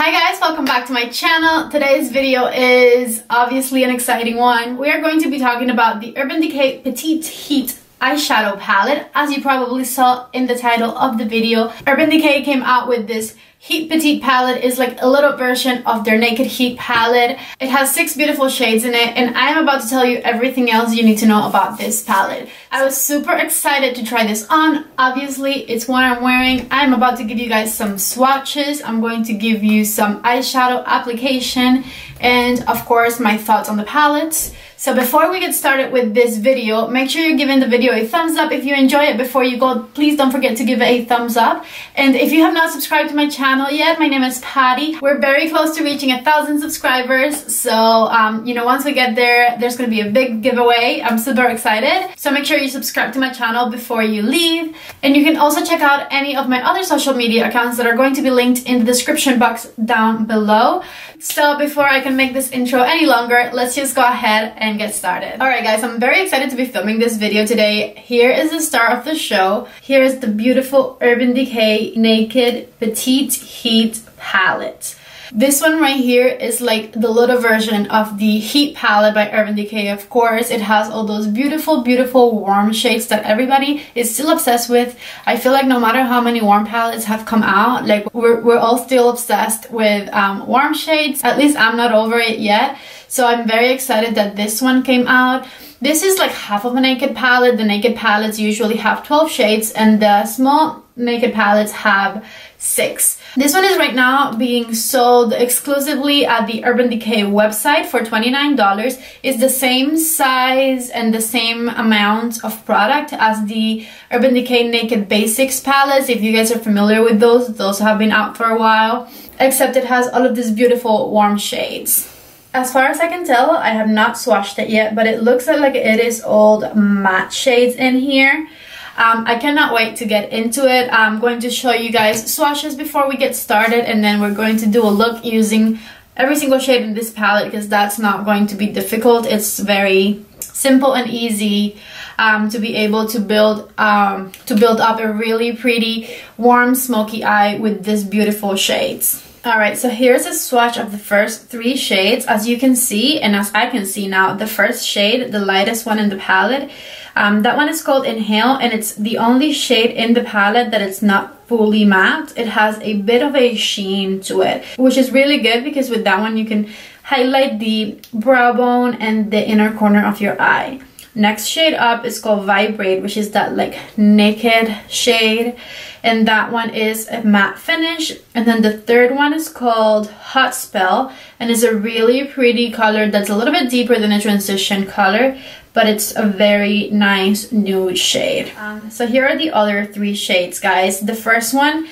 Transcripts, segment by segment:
Hi guys, welcome back to my channel. Today's video is obviously an exciting one. We are going to be talking about the Urban Decay Petite Heat eyeshadow palette. As you probably saw in the title of the video, Urban Decay came out with this Heat Petite palette. Is like a little version of their Naked Heat palette. It has 6 beautiful shades in it, and I am about to tell you everything else you need to know about this palette. I was super excited to try this on. Obviously, it's what I'm wearing. I'm about to give you guys some swatches. I'm going to give you some eyeshadow application and of course my thoughts on the palettes. So before we get started with this video, make sure you're giving the video a thumbs up if you enjoy it. Before you go, please don't forget to give it a thumbs up. And if you have not subscribed to my channel yet, my name is Patty. We're very close to reaching 1,000 subscribers. So, you know, once we get there, there's going to be a big giveaway. I'm super excited. So make sure you subscribe to my channel before you leave. And you can also check out any of my other social media accounts that are going to be linked in the description box down below. So before I can make this intro any longer, let's just go ahead and get started. Alright guys, I'm very excited to be filming this video today. Here is the star of the show. Here is the beautiful Urban Decay Naked Petite Heat palette. This one right here is like the little version of the Heat palette by Urban Decay. Of course, it has all those beautiful warm shades that everybody is still obsessed with. I feel like no matter how many warm palettes have come out, like we're all still obsessed with warm shades. At least I'm not over it yet. So I'm very excited that this one came out. This is like half of a Naked palette. The Naked palettes usually have 12 shades and the small Naked palettes have 6. This one is right now being sold exclusively at the Urban Decay website for $29. It's the same size and the same amount of product as the Urban Decay Naked Basics palettes. If you guys are familiar with those have been out for a while. Except it has all of these beautiful warm shades. As far as I can tell, I have not swatched it yet, but it looks like it is old matte shades in here. I cannot wait to get into it. I'm going to show you guys swatches before we get started, and then we're going to do a look using every single shade in this palette because that's not going to be difficult. It's very simple and easy to be able to build up a really pretty warm smoky eye with these beautiful shades. Alright, so here's a swatch of the first 3 shades. As you can see, and as I can see now, the first shade, the lightest one in the palette, that one is called Inhale, and it's the only shade in the palette that it's not fully matte. It has a bit of a sheen to it, which is really good because with that one you can highlight the brow bone and the inner corner of your eye. Next shade up is called Vibrate, which is that like naked shade, and that one is a matte finish. And then the third one is called Hot Spell, and is a really pretty color that's a little bit deeper than a transition color, but it's a very nice nude shade. So here are the other 3 shades, guys. The first one,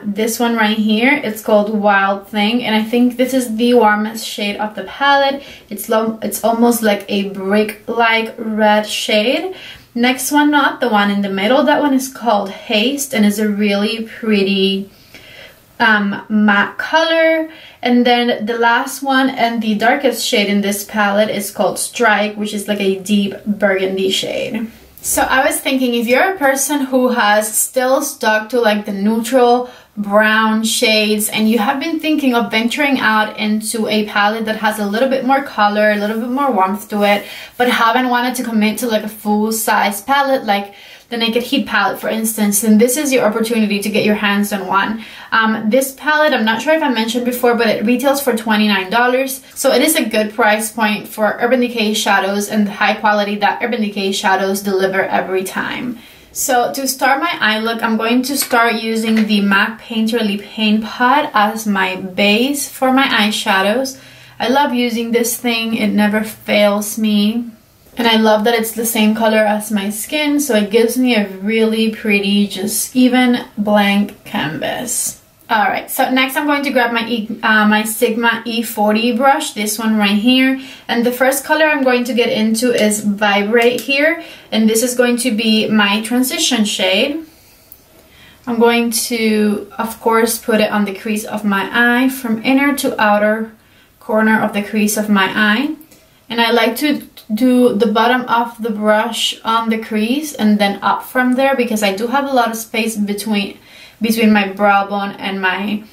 this one right here, it's called Wild Thing, and I think this is the warmest shade of the palette. It's almost like a brick-like red shade. Next one up, the one in the middle, that one is called Haste, and is a really pretty matte color. And then the last one and the darkest shade in this palette is called Strike, which is like a deep burgundy shade. So I was thinking, if you're a person who has still stuck to like the neutral brown shades and you have been thinking of venturing out into a palette that has a little bit more color, a little bit more warmth to it, but haven't wanted to commit to like a full-size palette like the Naked Heat palette, for instance, then this is your opportunity to get your hands on one. This palette, I'm not sure if I mentioned before, but it retails for $29. So it is a good price point for Urban Decay shadows and the high quality that Urban Decay shadows deliver every time. So to start my eye look, I'm going to start using the MAC Painterly Paint Pot as my base for my eyeshadows. I love using this thing, it never fails me. And I love that it's the same color as my skin, so it gives me a really pretty, just even blank canvas. Alright, so next I'm going to grab my Sigma E40 brush, this one right here. And the first color I'm going to get into is Vibrate here. And this is going to be my transition shade. I'm going to, of course, put it on the crease of my eye, from inner to outer corner of the crease of my eye. And I like to do the bottom of the brush on the crease and then up from there, because I do have a lot of space between my brow bone and my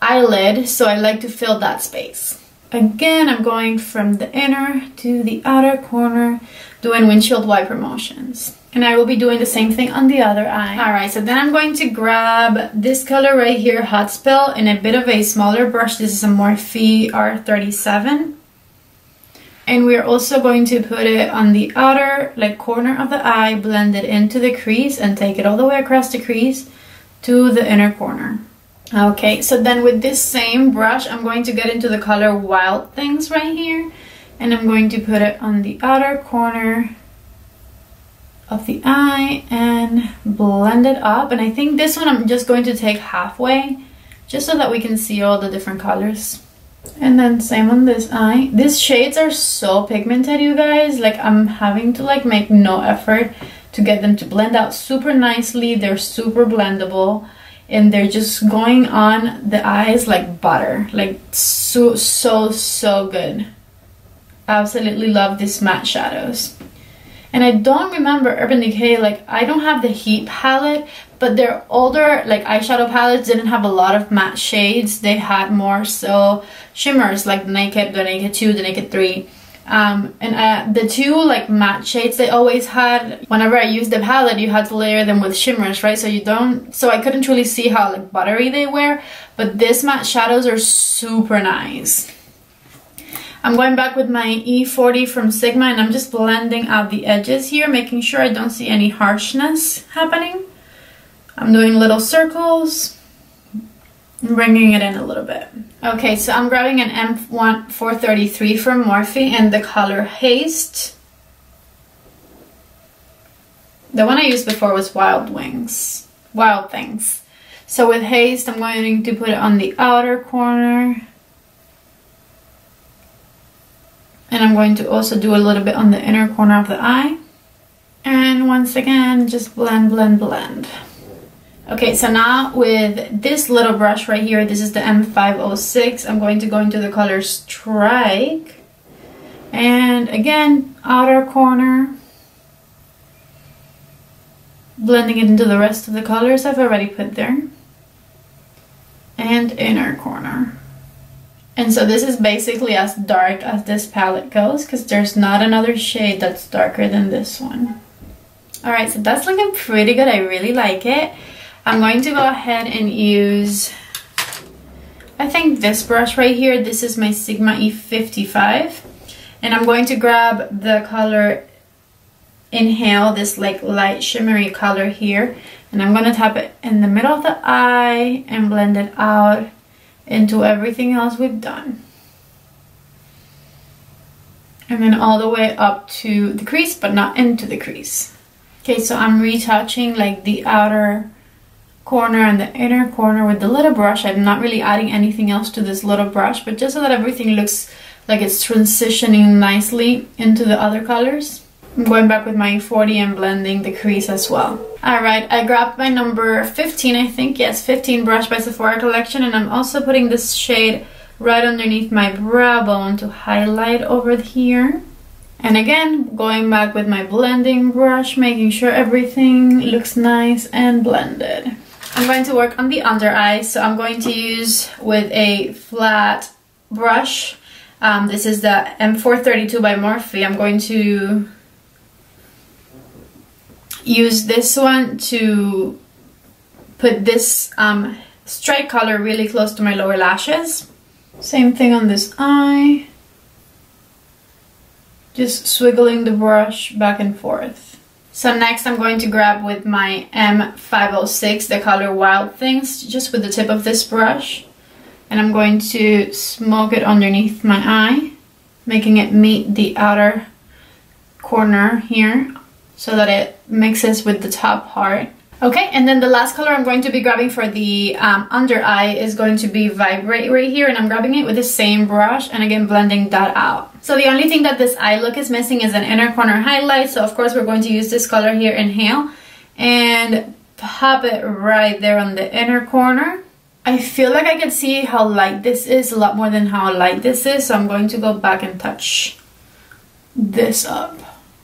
eyelid, so I like to fill that space. Again, I'm going from the inner to the outer corner, doing windshield wiper motions. And I will be doing the same thing on the other eye. Alright, so then I'm going to grab this color right here, Hot Spell, in a bit of a smaller brush. This is a Morphe R37. And we're also going to put it on the outer corner of the eye, blend it into the crease, and take it all the way across the crease to the inner corner. Okay, so then with this same brush, I'm going to get into the color Wild Things right here. And I'm going to put it on the outer corner of the eye and blend it up. And I think this one I'm just going to take halfway, just so that we can see all the different colors. And then same on this eye. These shades are so pigmented, you guys. Like, I'm having to make no effort to get them to blend out super nicely. They're super blendable, and they're just going on the eyes like butter. Like, so good. Absolutely love these matte shadows. And I don't remember Urban Decay, I don't have the Heat palette, but their older eyeshadow palettes didn't have a lot of matte shades. They had more so shimmers, like the Naked 2, the Naked 3. And the two matte shades they always had, whenever I used the palette, you had to layer them with shimmers, right? So I couldn't really see how buttery they were, but these matte shadows are super nice. I'm going back with my E40 from Sigma, and I'm just blending out the edges here, making sure I don't see any harshness happening. I'm doing little circles, bringing it in a little bit. Okay, so I'm grabbing an M433 from Morphe and the color Haste. The one I used before was Wild Things. So with Haste, I'm going to put it on the outer corner. And I'm going to also do a little bit on the inner corner of the eye. And once again, just blend, blend, blend. Okay, so now with this little brush right here, this is the M506, I'm going to go into the color Strike. And again, outer corner. Blending it into the rest of the colors I've already put there. And inner corner. And so this is basically as dark as this palette goes, because there's not another shade that's darker than this one. Alright, so that's looking pretty good. I really like it. I'm going to go ahead and use, I think, this brush right here. This is my Sigma E55. And I'm going to grab the color Inhale, this light shimmery color here. And I'm going to tap it in the middle of the eye and blend it out into everything else we've done. And then all the way up to the crease, but not into the crease. Okay, so I'm retouching the outer corner and the inner corner with the little brush. I'm not really adding anything else to this little brush, but just so that everything looks like it's transitioning nicely into the other colors. I'm going back with my 40 and blending the crease as well. Alright, I grabbed my number 15, I think. Yes, 15 brush by Sephora Collection, and I'm also putting this shade right underneath my brow bone to highlight over here. And again, going back with my blending brush, making sure everything looks nice and blended. I'm going to work on the under eye, so I'm going to use with a flat brush. This is the M432 by Morphe. I'm going to use this one to put this strike color really close to my lower lashes. Same thing on this eye. Just swiggling the brush back and forth. So next I'm going to grab with my M506 the color Wild Things, just with the tip of this brush. And I'm going to smoke it underneath my eye, making it meet the outer corner here, so that it mixes with the top part. Okay, and then the last color I'm going to be grabbing for the under eye is going to be Vibrate right here, and I'm grabbing it with the same brush and again blending that out. So the only thing that this eye look is missing is an inner corner highlight, so of course we're going to use this color here, Inhale, and pop it right there on the inner corner. I feel like I can see how light this is, a lot more than how light this is, so I'm going to go back and touch this up.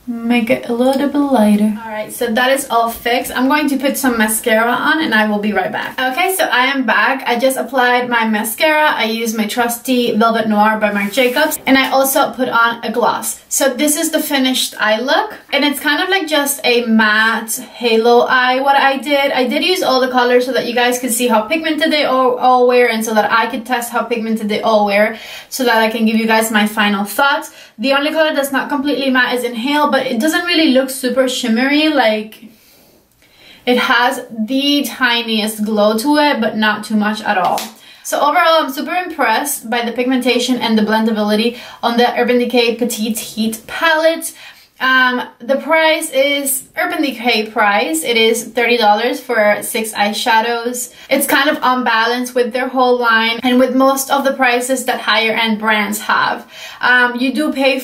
make it a little bit lighter. Alright, so that is all fixed. I'm going to put some mascara on and I will be right back. Okay, so I am back. I just applied my mascara. I used my trusty Velvet Noir by Marc Jacobs, and I also put on a gloss. So this is the finished eye look, and it's kind of like just a matte halo eye. What I did use all the colors so that you guys could see how pigmented they all were, and so that I could test how pigmented they all were, so that I can give you guys my final thoughts. The only color that's not completely matte is Inhale, but it doesn't really look super shimmery. Like, it has the tiniest glow to it, but not too much at all. So overall, I'm super impressed by the pigmentation and the blendability on the Urban Decay Petite Heat palette. The price is Urban Decay price. It is $30 for 6 eyeshadows. It's kind of on balance with their whole line and with most of the prices that higher end brands have. You do pay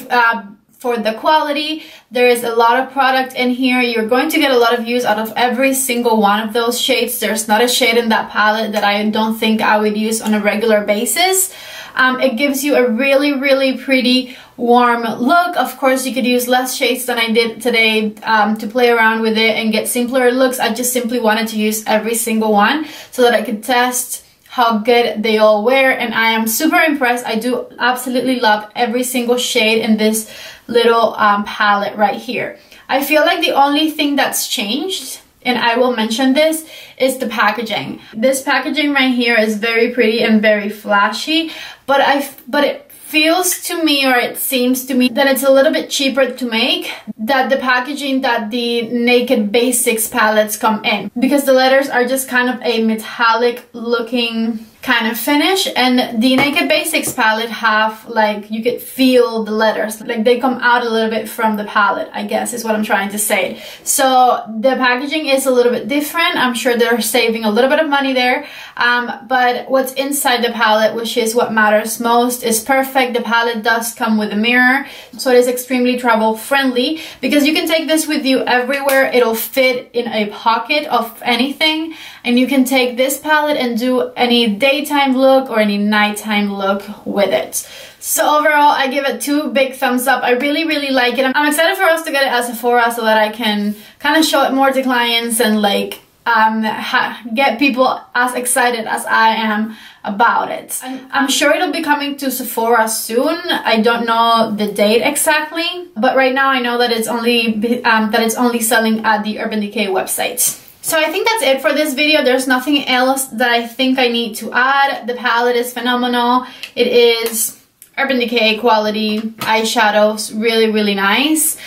for the quality. There is a lot of product in here. You're going to get a lot of use out of every single one of those shades. There's not a shade in that palette that I don't think I would use on a regular basis. It gives you a really, really pretty warm look. Of course, you could use less shades than I did today to play around with it and get simpler looks. I just simply wanted to use every single one so that I could test how good they all were, and I am super impressed. I do absolutely love every single shade in this little palette right here. I feel like the only thing that's changed, and I will mention this, is the packaging. This packaging right here is very pretty and very flashy, but it feels to me, or it seems to me, that it's a little bit cheaper to make than the packaging that the Naked Basics palettes come in, because the letters are just kind of a metallic looking kind of finish, and the Naked Basics palette have, like, you could feel the letters, like they come out a little bit from the palette, I guess is what I'm trying to say. So the packaging is a little bit different. I'm sure they're saving a little bit of money there, but what's inside the palette, which is what matters most, is perfect. The palette does come with a mirror, so it is extremely travel friendly because you can take this with you everywhere. It'll fit in a pocket of anything, and you can take this palette and do any daytime look or any nighttime look with it. So overall, I give it 2 big thumbs up. I really, really like it. I'm excited for us to get it at Sephora so that I can kind of show it more to clients and like get people as excited as I am about it. I'm sure it'll be coming to Sephora soon. I don't know the date exactly, but right now I know that it's only selling at the Urban Decay website. So I think that's it for this video. There's nothing else that I think I need to add. The palette is phenomenal. It is Urban Decay quality eyeshadows, really, really nice.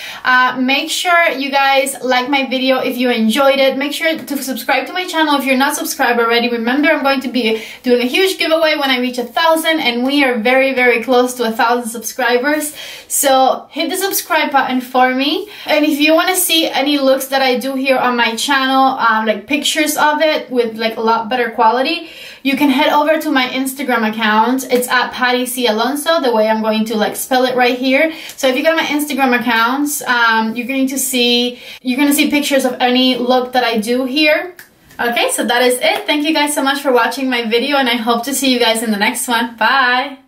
Make sure you guys like my video if you enjoyed it. Make sure to subscribe to my channel if you're not subscribed already. Remember, I'm going to be doing a huge giveaway when I reach 1,000, and we are very, very close to 1,000 subscribers. So hit the subscribe button for me. And if you want to see any looks that I do here on my channel, like pictures of it with like a lot better quality, you can head over to my Instagram account. It's at Patty C. Alonso, the way I'm going to like spell it right here. So if you go to my Instagram accounts, you're going to see pictures of any look that I do here. Okay, so that is it. Thank you guys so much for watching my video, and I hope to see you guys in the next one. Bye!